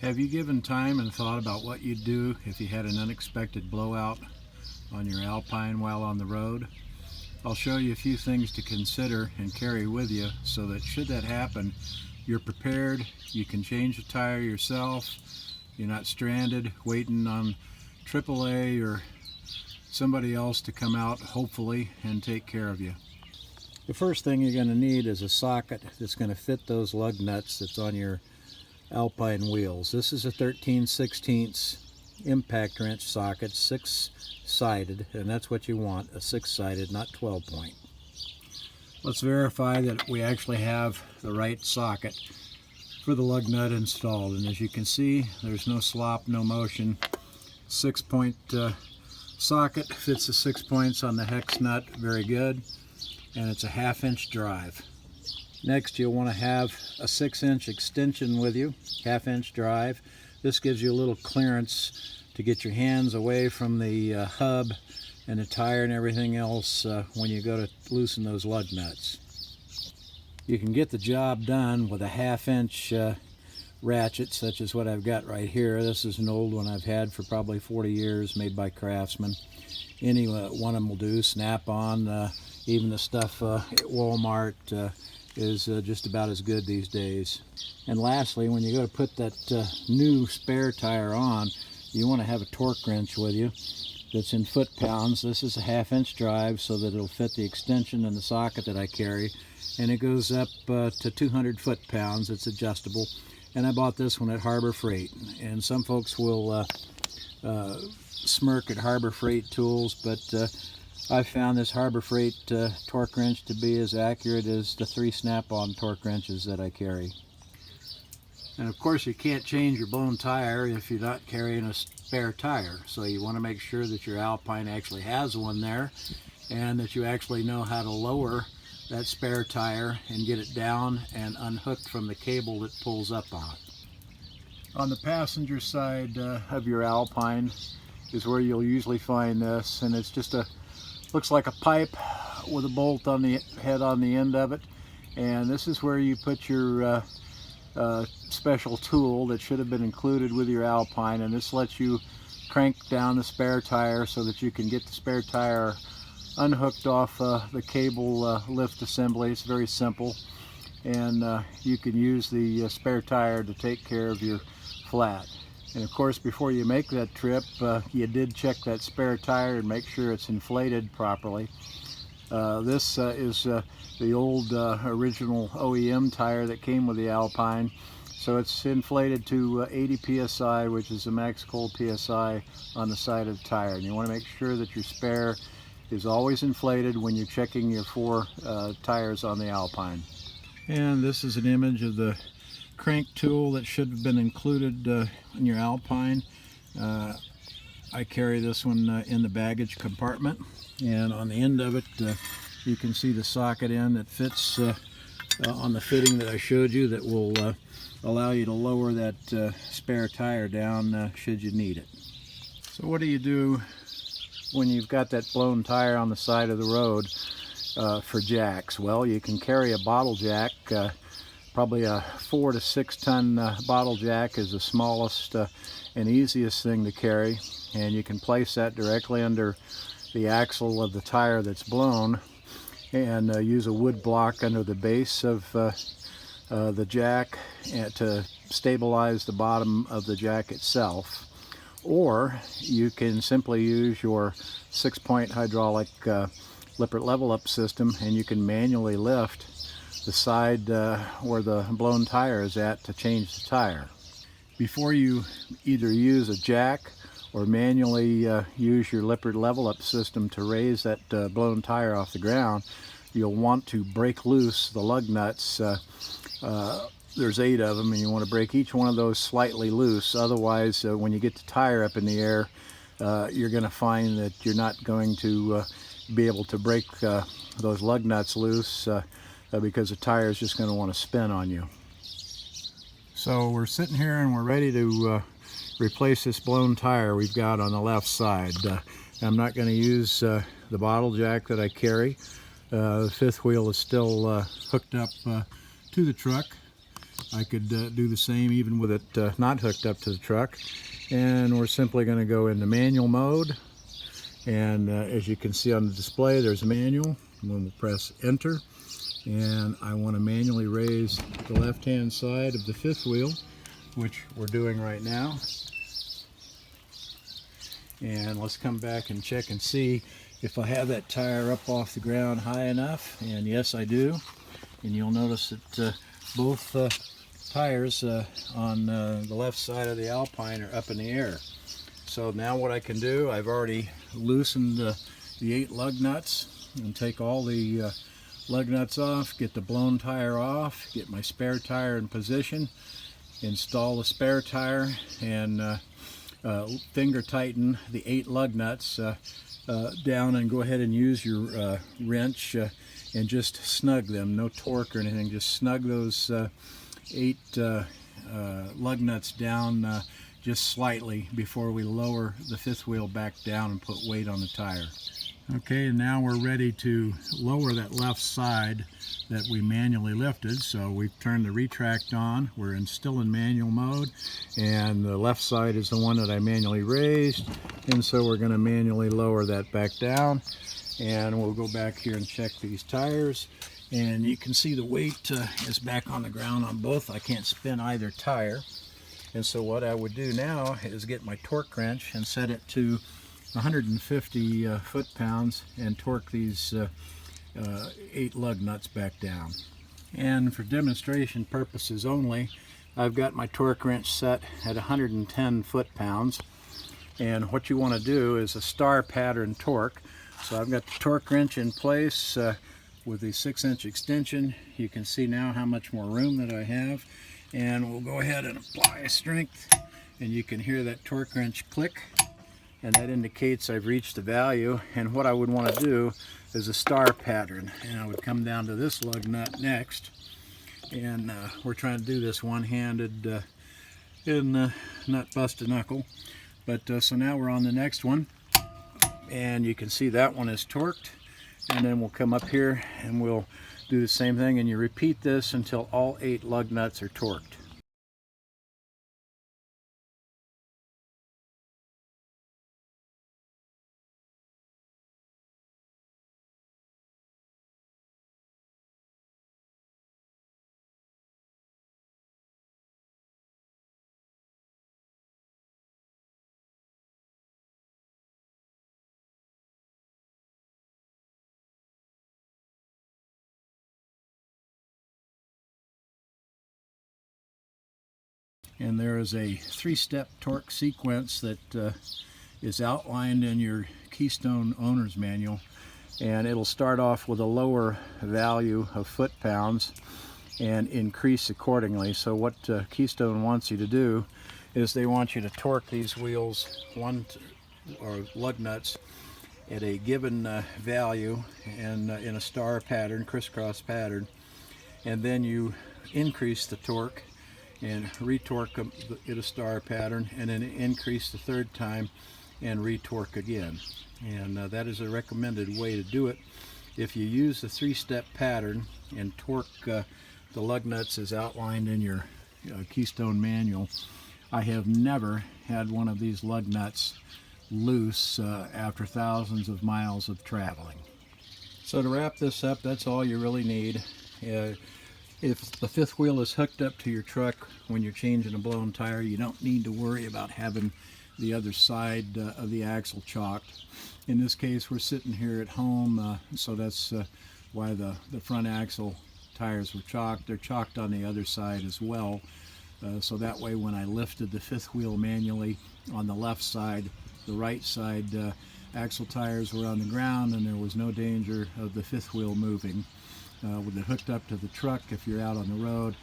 Have you given time and thought about what you'd do if you had an unexpected blowout on your Alpine while on the road? I'll show you a few things to consider and carry with you so that should that happen, you're prepared, you can change the tire yourself, you're not stranded waiting on AAA or somebody else to come out, hopefully, and take care of you. The first thing you're going to need is a socket that's going to fit those lug nuts that's on your Alpine wheels. This is a 13/16 impact wrench socket, 6-sided, and that's what you want, a 6-sided, not 12-point. Let's verify that we actually have the right socket for the lug nut installed, and as you can see, there's no slop, no motion. 6-point socket fits the 6 points on the hex nut very good, and it's a 1/2-inch drive. Next, you'll want to have a 6-inch extension with you, 1/2-inch drive. This gives you a little clearance to get your hands away from the hub and the tire and everything else when you go to loosen those lug nuts. You can get the job done with a 1/2-inch ratchet, such as what I've got right here. This is an old one I've had for probably 40 years, made by Craftsman. Any one of them will do, Snap-on, even the stuff at Walmart is just about as good these days. And lastly, when you go to put that new spare tire on, you want to have a torque wrench with you that's in foot-pounds. This is a 1/2-inch drive so that it'll fit the extension and the socket that I carry, and it goes up to 200 foot-pounds. It's adjustable, and I bought this one at Harbor Freight. And some folks will smirk at Harbor Freight tools, but I found this Harbor Freight torque wrench to be as accurate as the 3 Snap-on torque wrenches that I carry. And of course, you can't change your blown tire if you're not carrying a spare tire. So you want to make sure that your Alpine actually has one there, and that you actually know how to lower that spare tire and get it down and unhooked from the cable that pulls up on it. On the passenger side of your Alpine is where you'll usually find this, and it's just looks like a pipe with a bolt on the head on the end of it, and this is where you put your special tool that should have been included with your Alpine, and this lets you crank down the spare tire so that you can get the spare tire unhooked off the cable lift assembly. It's very simple, and you can use the spare tire to take care of your flat. And of course, before you make that trip, you did check that spare tire and make sure it's inflated properly. This is the old original OEM tire that came with the Alpine. So it's inflated to 80 psi, which is the max cold psi on the side of the tire. And you want to make sure that your spare is always inflated when you're checking your 4 tires on the Alpine. And this is an image of the crank tool that should have been included in your Alpine. I carry this one in the baggage compartment, and on the end of it you can see the socket in that fits on the fitting that I showed you that will allow you to lower that spare tire down should you need it. So what do you do when you've got that blown tire on the side of the road for jacks? Well, you can carry a bottle jack. Probably a 4 to 6 ton bottle jack is the smallest and easiest thing to carry, and you can place that directly under the axle of the tire that's blown, and use a wood block under the base of the jack to stabilize the bottom of the jack itself. Or you can simply use your 6-point hydraulic Lippert level up system, and you can manually lift the side where the blown tire is at to change the tire. Before you either use a jack or manually use your Lippert level up system to raise that blown tire off the ground, you'll want to break loose the lug nuts. There's 8 of them, and you want to break each one of those slightly loose. Otherwise, when you get the tire up in the air, you're going to find that you're not going to be able to break those lug nuts loose because the tire is just going to want to spin on you. So we're sitting here and we're ready to replace this blown tire we've got on the left side. I'm not going to use the bottle jack that I carry. The 5th wheel is still hooked up to the truck, I could do the same even with it not hooked up to the truck. And we're simply going to go into manual mode. And as you can see on the display, there's a manual. And then we'll press enter. And I want to manually raise the left-hand side of the fifth wheel, which we're doing right now. And let's come back and check and see if I have that tire up off the ground high enough. And yes, I do. And you'll notice that both tires on the left side of the Alpine are up in the air. So now what I can do, I've already loosened the 8 lug nuts and take all the lug nuts off, get the blown tire off, get my spare tire in position, install the spare tire, and finger tighten the 8 lug nuts down, and go ahead and use your wrench and just snug them. No torque or anything, just snug those 8 lug nuts down just slightly before we lower the fifth wheel back down and put weight on the tire. Okay, now we're ready to lower that left side that we manually lifted. So we've turned the retract on. We're still in manual mode, and the left side is the one that I manually raised, and so we're going to manually lower that back down. And we'll go back here and check these tires, and you can see the weight is back on the ground on both. I can't spin either tire. And so what I would do now is get my torque wrench and set it to 150 foot-pounds and torque these 8 lug nuts back down. And for demonstration purposes only, I've got my torque wrench set at 110 foot-pounds. And what you want to do is a star pattern torque. So I've got the torque wrench in place with the 6-inch extension. You can see now how much more room that I have. And we'll go ahead and apply strength, and you can hear that torque wrench click, and that indicates I've reached the value. And what I would want to do is a star pattern, and I would come down to this lug nut next, and we're trying to do this one-handed and not bust a knuckle. But so now we're on the next one, and you can see that one is torqued, and then we'll come up here and we'll do the same thing, and you repeat this until all 8 lug nuts are torqued. And there is a 3-step torque sequence that is outlined in your Keystone Owner's Manual, and it'll start off with a lower value of foot-pounds and increase accordingly. So what Keystone wants you to do is they want you to torque these wheels or lug nuts at a given value and in a star pattern, crisscross pattern, and then you increase the torque and retorque them in a star pattern, and then increase the 3rd time and retorque again. And that is a recommended way to do it. If you use the 3-step pattern and torque the lug nuts as outlined in your Keystone manual, I have never had one of these lug nuts loose after thousands of miles of traveling. So to wrap this up, that's all you really need. If the fifth wheel is hooked up to your truck when you're changing a blown tire, you don't need to worry about having the other side of the axle chalked. In this case, we're sitting here at home, so that's why the front axle tires were chalked. They're chalked on the other side as well, so that way when I lifted the fifth wheel manually on the left side, the right side axle tires were on the ground, and there was no danger of the fifth wheel moving. With it hooked up to the truck, if you're out on the road,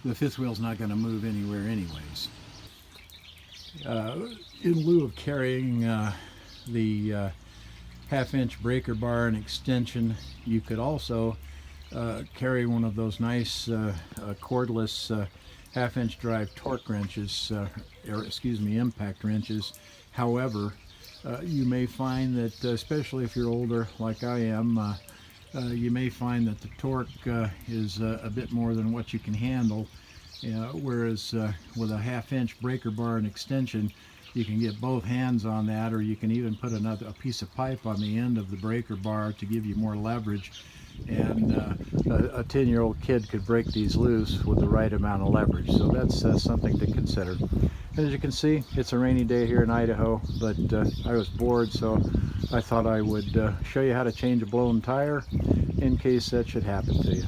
the fifth wheel's not going to move anywhere anyways. In lieu of carrying the half-inch breaker bar and extension, you could also carry one of those nice cordless half-inch drive torque wrenches, impact wrenches. However, you may find that, especially if you're older like I am, you may find that the torque is a bit more than what you can handle, Whereas with a 1/2 inch breaker bar and extension, you can get both hands on that, or you can even put a piece of pipe on the end of the breaker bar to give you more leverage. And a 10-year-old kid could break these loose with the right amount of leverage. So that's something to consider. And as you can see, it's a rainy day here in Idaho, but I was bored, so I thought I would show you how to change a blown tire in case that should happen to you.